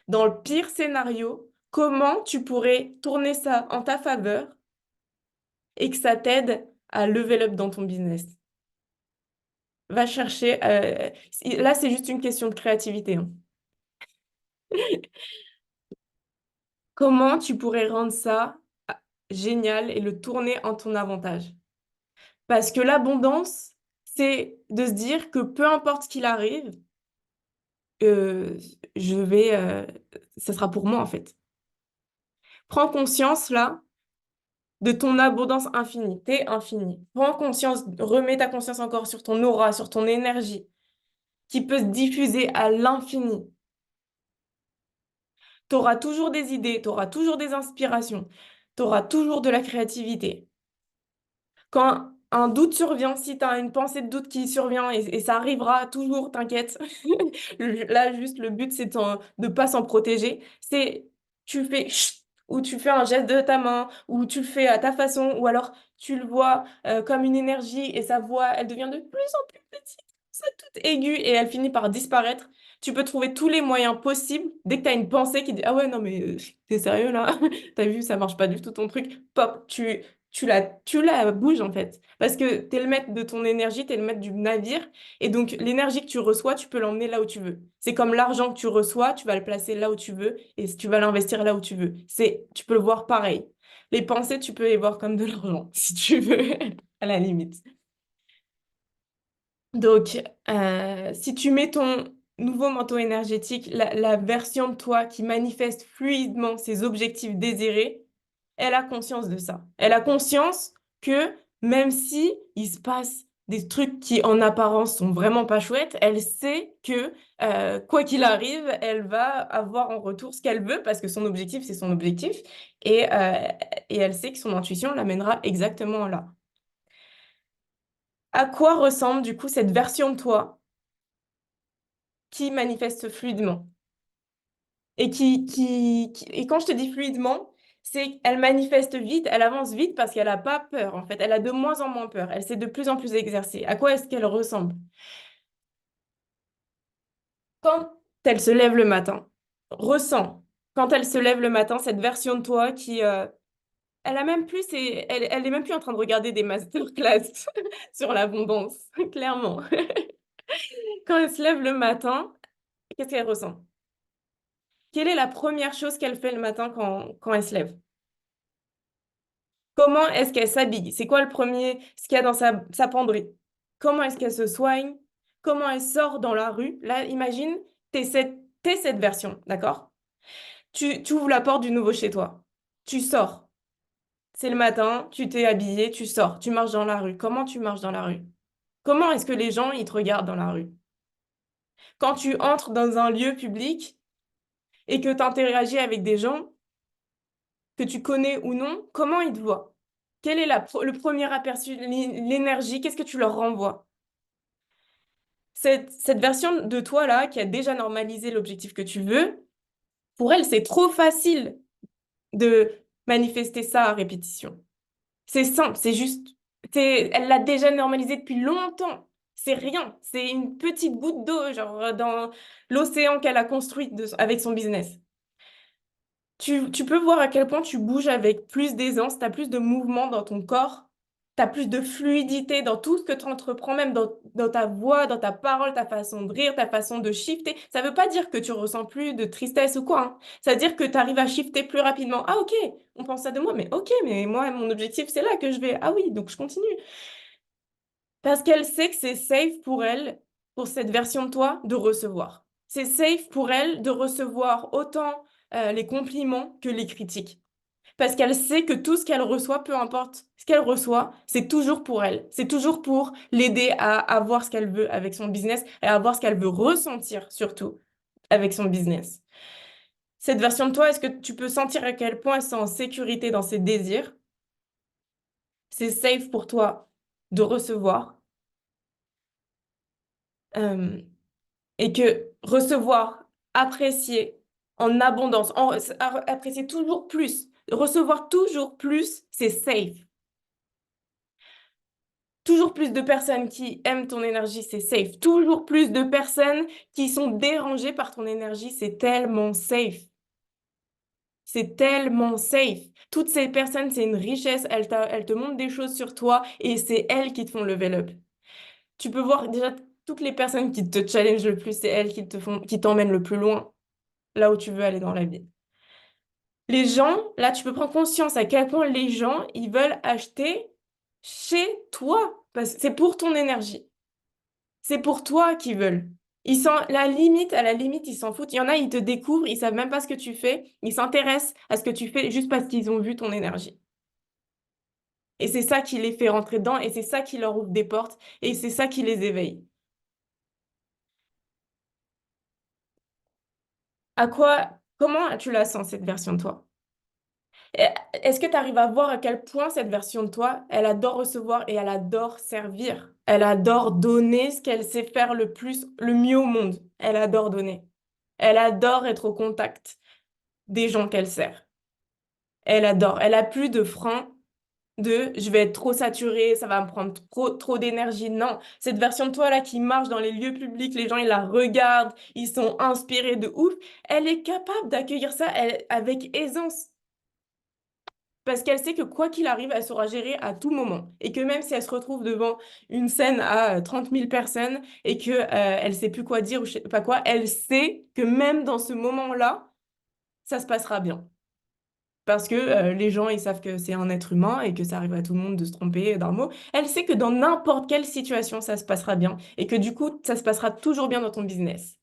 A: Dans le pire scénario, comment tu pourrais tourner ça en ta faveur et que ça t'aide à level up dans ton business? Va chercher. Là, c'est juste une question de créativité, hein. Comment tu pourrais rendre ça génial et le tourner en ton avantage? Parce que l'abondance, c'est de se dire que peu importe ce qu'il arrive, euh, je vais, ça sera pour moi en fait. Prends conscience là de ton abondance infinie. T'es infini. Prends conscience, remets ta conscience encore sur ton aura, sur ton énergie, qui peut se diffuser à l'infini. Tu auras toujours des idées, tu auras toujours des inspirations, tu auras toujours de la créativité. Quand un doute survient, si tu as une pensée de doute qui survient, et ça arrivera toujours, t'inquiète. Là, juste, le but, c'est de pas s'en protéger. C'est, tu fais chut, ou tu fais un geste de ta main, ou tu le fais à ta façon, ou alors tu le vois comme une énergie, et sa voix, elle devient de plus en plus petite, ça toute aiguë, et elle finit par disparaître. Tu peux trouver tous les moyens possibles. Dès que tu as une pensée qui dit, ah ouais, non, mais t'es sérieux là? T'as vu, ça marche pas du tout ton truc. Pop, tu la bouges en fait. Parce que tu es le maître de ton énergie, tu es le maître du navire. Et donc, l'énergie que tu reçois, tu peux l'emmener là où tu veux. C'est comme l'argent que tu reçois, tu vas le placer là où tu veux et tu vas l'investir là où tu veux. Tu peux le voir pareil. Les pensées, tu peux les voir comme de l'argent, si tu veux, à la limite. Donc, si tu mets ton nouveau manteau énergétique, la version de toi qui manifeste fluidement ses objectifs désirés, elle a conscience de ça. Elle a conscience que même si il se passe des trucs qui en apparence sont vraiment pas chouettes, elle sait que quoi qu'il arrive, elle va avoir en retour ce qu'elle veut parce que son objectif, c'est son objectif et, euh, et elle sait que son intuition l'amènera exactement là. À quoi ressemble du coup cette version de toi qui manifeste fluidement? Et et quand je te dis fluidement, c'est qu'elle manifeste vite, elle avance vite parce qu'elle n'a pas peur en fait. Elle a de moins en moins peur. Elle s'est de plus en plus exercée. À quoi est-ce qu'elle ressemble? Quand elle se lève le matin, ressens, quand elle se lève le matin, cette version de toi elle a même plus, elle est même plus en train de regarder des masterclass sur l'abondance, clairement. Quand elle se lève le matin, qu'est-ce qu'elle ressent? Quelle est la première chose qu'elle fait le matin quand elle se lève? Comment est-ce qu'elle s'habille? C'est quoi le premier, ce qu'il y a dans sa penderie? Comment est-ce qu'elle se soigne? Comment elle sort dans la rue? Là, imagine, t'es cette version, d'accord? Tu ouvres la porte du nouveau chez toi. Tu sors. C'est le matin, tu t'es habillé, tu sors. Tu marches dans la rue. Comment tu marches dans la rue? Comment est-ce que les gens, ils te regardent dans la rue? Quand tu entres dans un lieu public et que tu interagis avec des gens que tu connais ou non, comment ils te voient? Quel est le premier aperçu, l'énergie? Qu'est-ce que tu leur renvoies? Cette version de toi-là, qui a déjà normalisé l'objectif que tu veux, pour elle, c'est trop facile de manifester ça à répétition. C'est simple, c'est juste, elle l'a déjà normalisé depuis longtemps. C'est rien, c'est une petite goutte d'eau, genre dans l'océan qu'elle a construit avec son business. Tu peux voir à quel point tu bouges avec plus d'aisance, tu as plus de mouvement dans ton corps, tu as plus de fluidité dans tout ce que tu entreprends, même dans ta voix, dans ta parole, ta façon de rire, ta façon de shifter. Ça ne veut pas dire que tu ressens plus de tristesse ou quoi, hein. Ça veut dire que tu arrives à shifter plus rapidement. Ah ok, on pense ça de moi, mais ok, mais moi, mon objectif, c'est là que je vais. Ah oui, donc je continue. Parce qu'elle sait que c'est safe pour elle, pour cette version de toi, de recevoir. C'est safe pour elle de recevoir autant les compliments que les critiques. Parce qu'elle sait que tout ce qu'elle reçoit, peu importe ce qu'elle reçoit, c'est toujours pour elle. C'est toujours pour l'aider à avoir ce qu'elle veut avec son business et à avoir ce qu'elle veut ressentir surtout avec son business. Cette version de toi, est-ce que tu peux sentir à quel point elle est en sécurité dans ses désirs? C'est safe pour toi de recevoir. Euh, et que recevoir, apprécier en abondance, apprécier toujours plus, recevoir toujours plus, c'est safe. Toujours plus de personnes qui aiment ton énergie, c'est safe. Toujours plus de personnes qui sont dérangées par ton énergie, c'est tellement safe. C'est tellement safe. Toutes ces personnes, c'est une richesse. Elles te montrent des choses sur toi et c'est elles qui te font level up. Tu peux voir déjà toutes les personnes qui te challengent le plus, c'est elles qui t'emmènent le plus loin, là où tu veux aller dans la vie. Les gens, là, tu peux prendre conscience à quel point les gens, ils veulent acheter chez toi, parce que c'est pour ton énergie. C'est pour toi qu'ils veulent. Ils sont la limite, à la limite, ils s'en foutent. Il y en a, ils te découvrent, ils savent même pas ce que tu fais. Ils s'intéressent à ce que tu fais juste parce qu'ils ont vu ton énergie. Et c'est ça qui les fait rentrer dedans, et c'est ça qui leur ouvre des portes, et c'est ça qui les éveille. Comment tu la sens, cette version de toi? Et est-ce que tu arrives à voir à quel point cette version de toi, elle adore recevoir et elle adore servir? Elle adore donner ce qu'elle sait faire le plus, le mieux au monde. Elle adore donner. Elle adore être au contact des gens qu'elle sert. Elle adore. Elle a plus de frein de je vais être trop saturée, ça va me prendre trop d'énergie. Non, cette version de toi là qui marche dans les lieux publics, les gens ils la regardent, ils sont inspirés de ouf. Elle est capable d'accueillir ça avec aisance. Parce qu'elle sait que quoi qu'il arrive, elle saura gérer à tout moment. Et que même si elle se retrouve devant une scène à 30 000 personnes et que, elle sait plus quoi dire ou je sais pas quoi, elle sait que même dans ce moment-là, ça se passera bien. Parce que les gens, ils savent que c'est un être humain et que ça arrive à tout le monde de se tromper d'un mot. Elle sait que dans n'importe quelle situation, ça se passera bien. Et que du coup, ça se passera toujours bien dans ton business.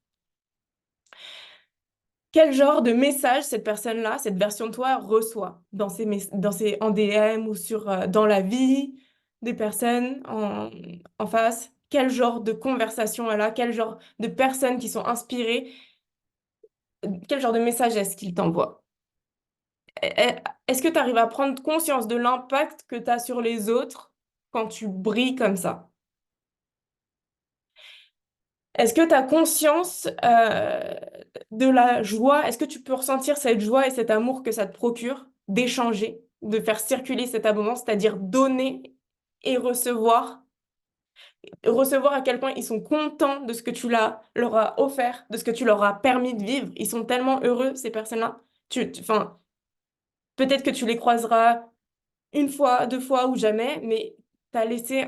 A: Quel genre de message cette personne-là, cette version de toi reçoit en DM ou dans la vie des personnes en face? Quel genre de conversation elle a? Quel genre de personnes qui sont inspirées? Quel genre de message est-ce qu'il t'envoie? Est-ce que tu arrives à prendre conscience de l'impact que tu as sur les autres quand tu brilles comme ça? Est-ce que tu as conscience de la joie? Est-ce que tu peux ressentir cette joie et cet amour que ça te procure d'échanger, de faire circuler cette abondance, c'est-à-dire donner et recevoir? Recevoir à quel point ils sont contents de ce que leur as offert, de ce que tu leur as permis de vivre. Ils sont tellement heureux, ces personnes-là. Enfin, peut-être que tu les croiseras une fois, deux fois ou jamais, mais tu as laissé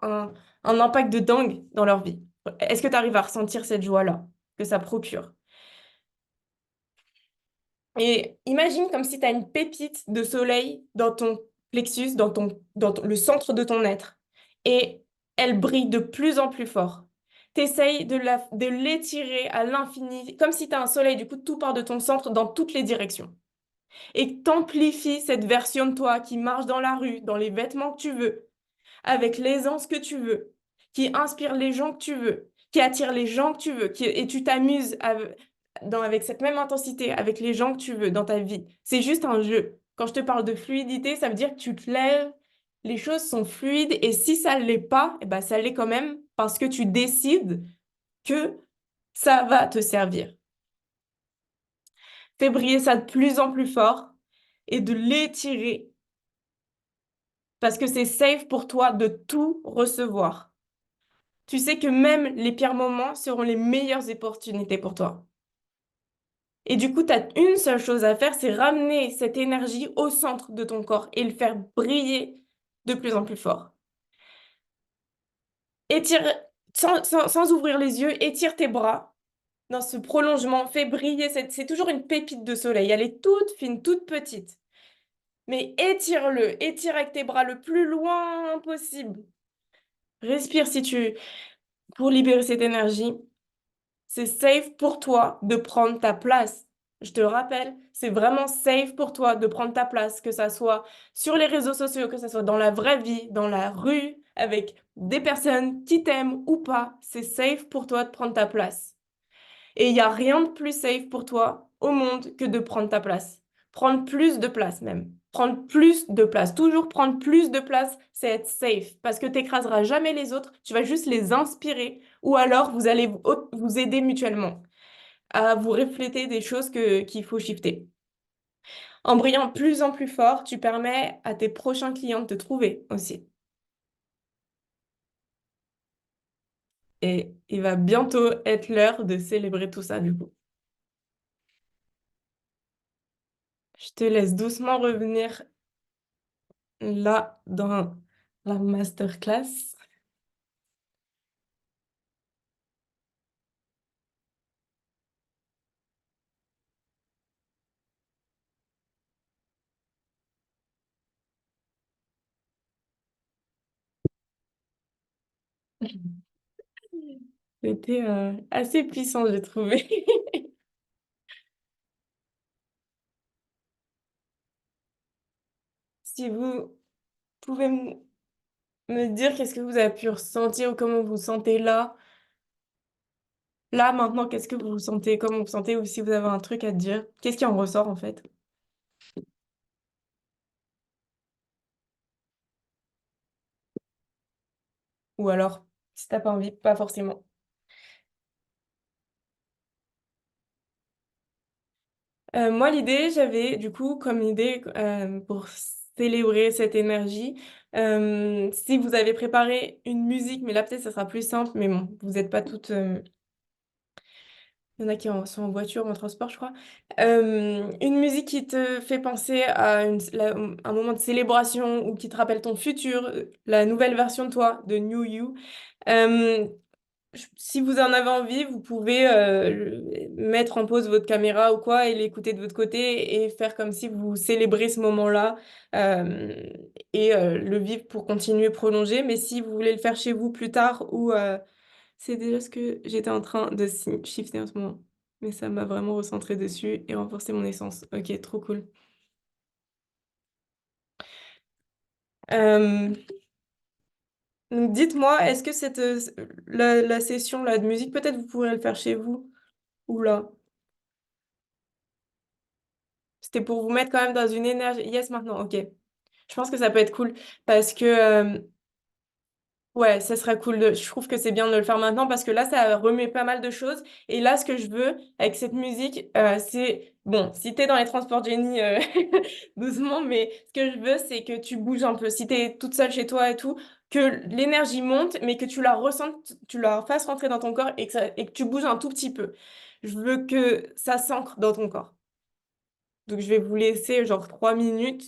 A: un, un impact de dingue dans leur vie. Est-ce que tu arrives à ressentir cette joie-là que ça procure? Et imagine comme si tu as une pépite de soleil dans ton plexus, le centre de ton être. Et elle brille de plus en plus fort. T'essayes de l'étirer à l'infini, comme si tu as un soleil, du coup, tout part de ton centre dans toutes les directions. Et t'amplifies cette version de toi qui marche dans la rue, dans les vêtements que tu veux, avec l'aisance que tu veux, qui inspire les gens que tu veux, qui attire les gens que tu veux, et tu t'amuses avec cette même intensité avec les gens que tu veux dans ta vie. C'est juste un jeu. Quand je te parle de fluidité, ça veut dire que tu te lèves, les choses sont fluides, et si ça ne l'est pas, eh ben, ça l'est quand même parce que tu décides que ça va te servir. Fais briller ça de plus en plus fort et de l'étirer parce que c'est safe pour toi de tout recevoir. Tu sais que même les pires moments seront les meilleures opportunités pour toi. Et du coup, tu as une seule chose à faire, c'est ramener cette énergie au centre de ton corps et le faire briller de plus en plus fort. Étire, sans ouvrir les yeux, étire tes bras dans ce prolongement, fais briller c'est toujours une pépite de soleil. Elle est toute fine, toute petite. Mais étire-le, étire avec tes bras le plus loin possible. Respire pour libérer cette énergie. C'est safe pour toi de prendre ta place. Je te rappelle, c'est vraiment safe pour toi de prendre ta place, que ça soit sur les réseaux sociaux, que ça soit dans la vraie vie, dans la rue, avec des personnes qui t'aiment ou pas. C'est safe pour toi de prendre ta place. Et il n'y a rien de plus safe pour toi au monde que de prendre ta place. Prendre plus de place même. Prendre plus de place. Toujours prendre plus de place, c'est être safe. Parce que tu n'écraseras jamais les autres, tu vas juste les inspirer ou alors vous allez vous aider mutuellement à vous refléter des choses qu'il faut shifter. En brillant de plus en plus fort, tu permets à tes prochains clients de te trouver aussi. Et il va bientôt être l'heure de célébrer tout ça du coup. Je te laisse doucement revenir là dans la masterclass. C'était assez puissant, j'ai trouvé. Si vous pouvez me dire qu'est-ce que vous avez pu ressentir ou comment vous vous sentez là, maintenant, qu'est-ce que vous sentez, comment vous vous sentez, ou si vous avez un truc à dire, qu'est-ce qui en ressort en fait? Ou alors, si t'as pas envie, pas forcément. Moi, l'idée, j'avais du coup comme idée pour célébrer cette énergie, si vous avez préparé une musique, mais là peut-être ça sera plus simple, mais bon, vous n'êtes pas toutes. Il y en a qui sont en voiture, en transport, je crois. Une musique qui te fait penser à un moment de célébration ou qui te rappelle ton futur, la nouvelle version de toi, de New You. Euh, Si vous en avez envie, vous pouvez mettre en pause votre caméra ou quoi et l'écouter de votre côté et faire comme si vous célébrez ce moment-là euh, et le vivre pour continuer, prolonger. Mais si vous voulez le faire chez vous plus tard ou c'est déjà ce que j'étais en train de shifter en ce moment. Mais ça m'a vraiment recentré dessus et renforcé mon essence. Ok, trop cool. Euh, donc dites-moi, est-ce que la session là, de musique, peut-être vous pourrez le faire chez vous ou là? C'était pour vous mettre quand même dans une énergie. Yes, maintenant, ok. Je pense que ça peut être cool parce que Ouais, ça serait cool. Je trouve que c'est bien de le faire maintenant parce que là, ça remet pas mal de choses. Et là, ce que je veux avec cette musique, c'est, bon, si t'es dans les transports Jenny, doucement, mais ce que je veux, c'est que tu bouges un peu. Si t'es toute seule chez toi et tout, que l'énergie monte, mais que tu la ressentes, tu la fasses rentrer dans ton corps et que tu bouges un tout petit peu. Je veux que ça s'ancre dans ton corps. Donc, je vais vous laisser genre 3 minutes.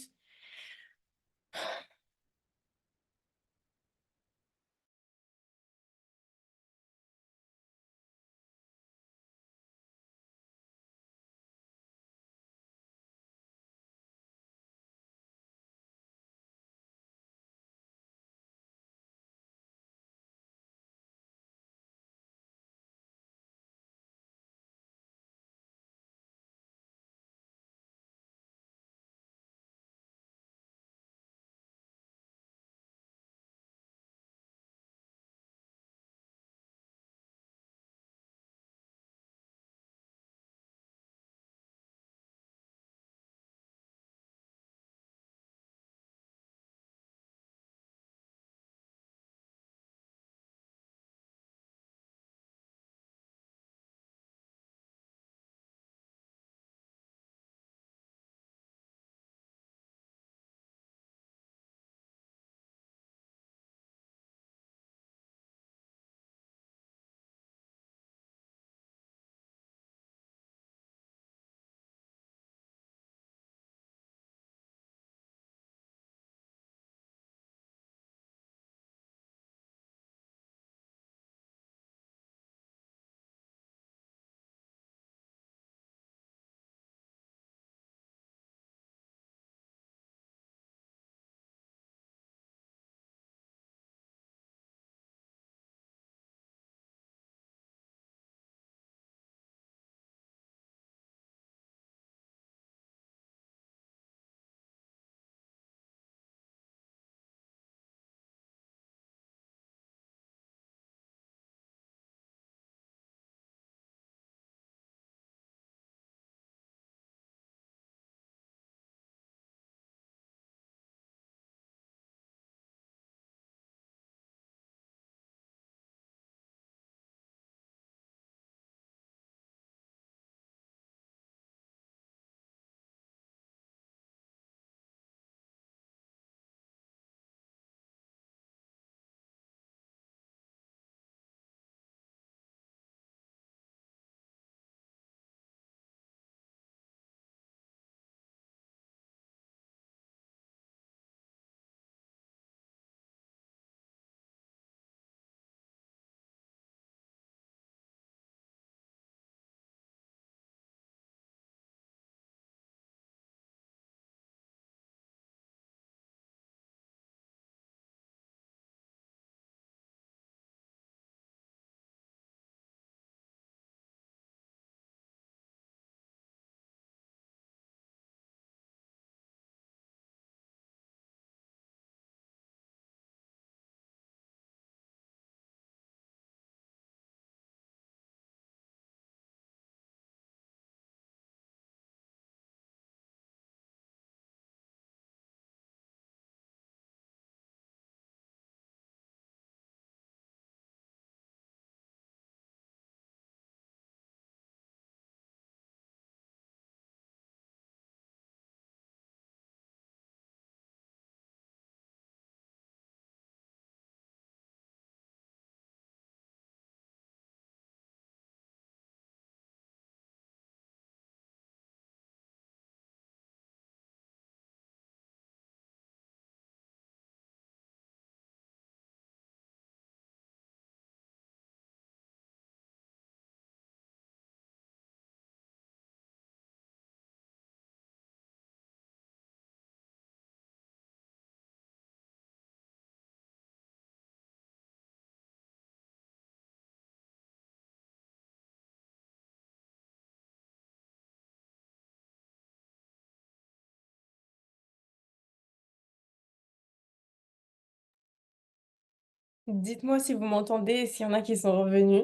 A: Dites-moi si vous m'entendez et s'il y en a qui sont revenus.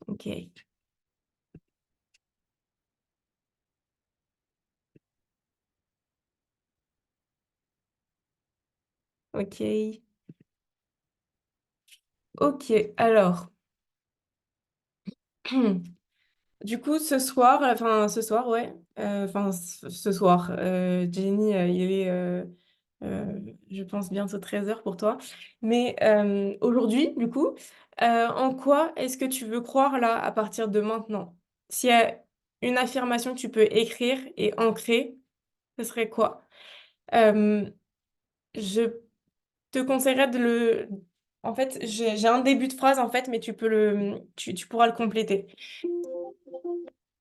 A: Ok. Ok. Ok, alors. Du coup, ce soir, ouais. Enfin, ce soir, Jenny, il est, je pense, bientôt 13 heures pour toi. Mais aujourd'hui, du coup, en quoi est-ce que tu veux croire là à partir de maintenant? S'il y a une affirmation que tu peux écrire et ancrer, ce serait quoi? Euh, je te conseillerais de le... En fait, j'ai un début de phrase, en fait, mais tu pourras le compléter.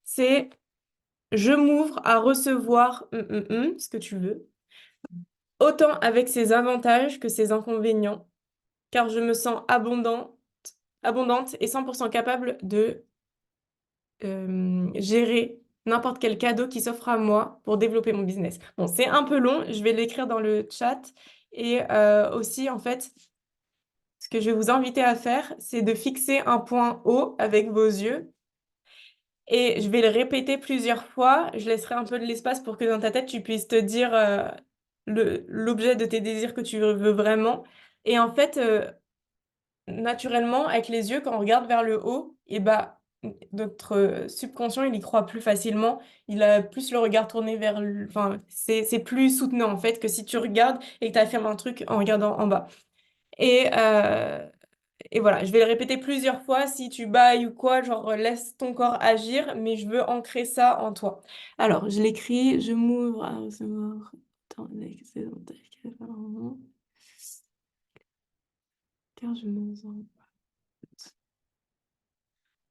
A: C'est je m'ouvre à recevoir ce que tu veux, autant avec ses avantages que ses inconvénients, car je me sens abondante et 100% capable de gérer n'importe quel cadeau qui s'offre à moi pour développer mon business. Bon, c'est un peu long, je vais l'écrire dans le chat. Et aussi, en fait, ce que je vais vous inviter à faire, c'est de fixer un point haut avec vos yeux. Et je vais le répéter plusieurs fois. Je laisserai un peu de l'espace pour que dans ta tête, tu puisses te dire l'objet de tes désirs que tu veux vraiment. Et en fait, naturellement, avec les yeux, quand on regarde vers le haut, et bah, notre subconscient, il y croit plus facilement. Il a plus le regard tourné vers Enfin, c'est plus soutenant, en fait, que si tu regardes et que tu affirmes un truc en regardant en bas. Et, et voilà, je vais le répéter plusieurs fois. Si tu bailles ou quoi, genre laisse ton corps agir, mais je veux ancrer ça en toi. Alors, je l'écris, je m'ouvre à recevoir. Attends, avec ces avantages car je me sens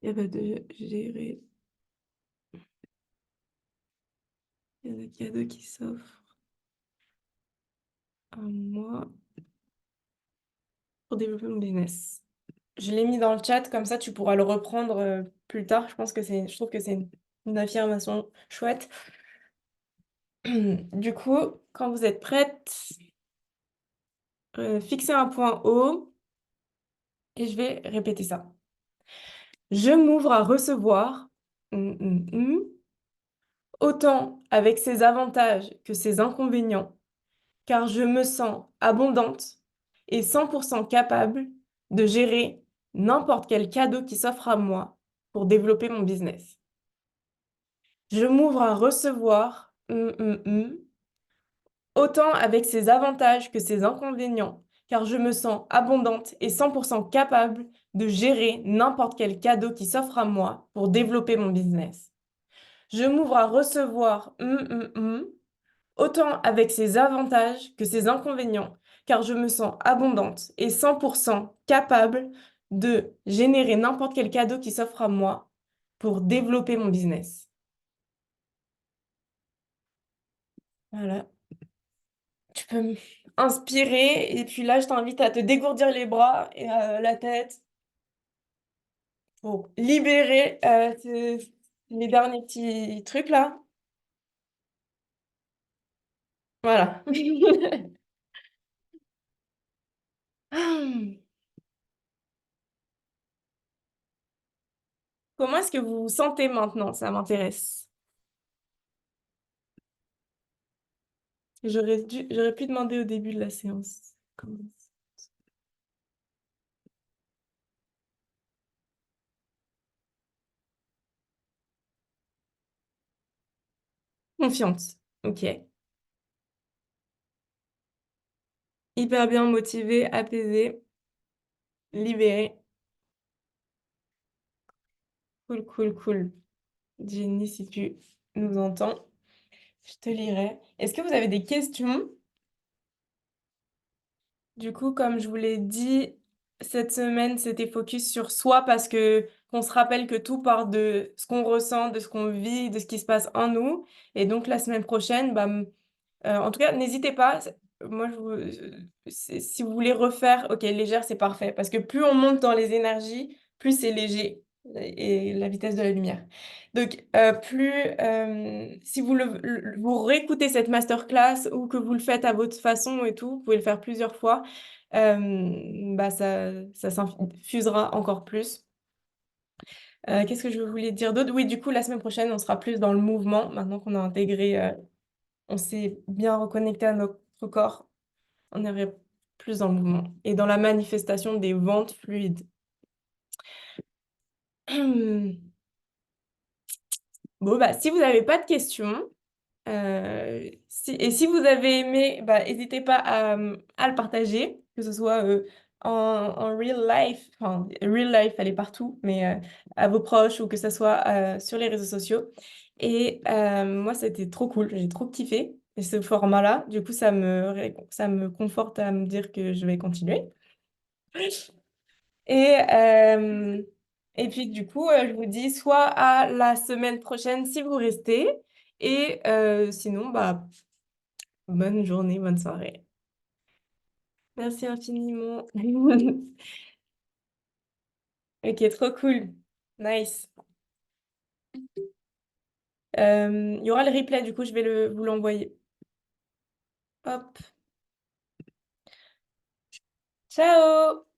A: capable de gérer les cadeaux qui s'offrent à moi pour développer mon business. Je l'ai mis dans le chat, comme ça tu pourras le reprendre plus tard. Je trouve que c'est une affirmation chouette. Du coup, quand vous êtes prête, fixez un point haut et je vais répéter ça. Je m'ouvre à recevoir, hum, hum, hum, autant avec ses avantages que ses inconvénients, car je me sens abondante et 100% capable de gérer n'importe quel cadeau qui s'offre à moi pour développer mon business. Je m'ouvre à recevoir, autant avec ses avantages que ses inconvénients, car je me sens abondante et 100% capable de gérer n'importe quel cadeau qui s'offre à moi pour développer mon business. Je m'ouvre à recevoir autant avec ses avantages que ses inconvénients, car je me sens abondante et 100% capable de générer n'importe quel cadeau qui s'offre à moi pour développer mon business. Voilà. Tu peux inspirer et puis là, je t'invite à te dégourdir les bras et la tête pour libérer les derniers petits trucs là. Voilà. Comment est-ce que vous vous sentez maintenant? Ça m'intéresse. J'aurais pu demander au début de la séance. Confiante. Ok. Hyper bien motivée, apaisée, libérée. Cool, cool, cool. Jenny, si tu nous entends, je te lirai. Est-ce que vous avez des questions? Du coup, comme je vous l'ai dit, cette semaine, c'était focus sur soi parce que qu'on se rappelle que tout part de ce qu'on ressent, de ce qu'on vit, de ce qui se passe en nous. Et donc, la semaine prochaine, bah, en tout cas, n'hésitez pas. Moi, si vous voulez refaire, ok, légère, c'est parfait. Parce que plus on monte dans les énergies, plus c'est léger et la vitesse de la lumière. Donc, si vous réécoutez cette masterclass ou que vous le faites à votre façon et tout, vous pouvez le faire plusieurs fois, bah ça s'infusera encore plus. Qu'est-ce que je voulais dire d'autre? Oui, du coup, la semaine prochaine, on sera plus dans le mouvement, maintenant qu'on a intégré on s'est bien reconnecté à notre corps. On aurait plus dans le mouvement et dans la manifestation des ventes fluides. Bon, bah, si vous n'avez pas de questions, et si vous avez aimé, bah, n'hésitez pas à le partager, que ce soit en real life, enfin, real life, elle est partout, mais à vos proches ou que ce soit sur les réseaux sociaux. Et moi, c'était trop cool, j'ai trop kiffé ce format-là. Du coup, ça me conforte à me dire que je vais continuer. Et, euh, et puis, du coup, je vous dis soit à la semaine prochaine si vous restez, et sinon, bah, bonne journée, bonne soirée. Merci infiniment. Ok, trop cool. Nice. Il y aura le replay, du coup, je vais vous l'envoyer. Hop. Ciao!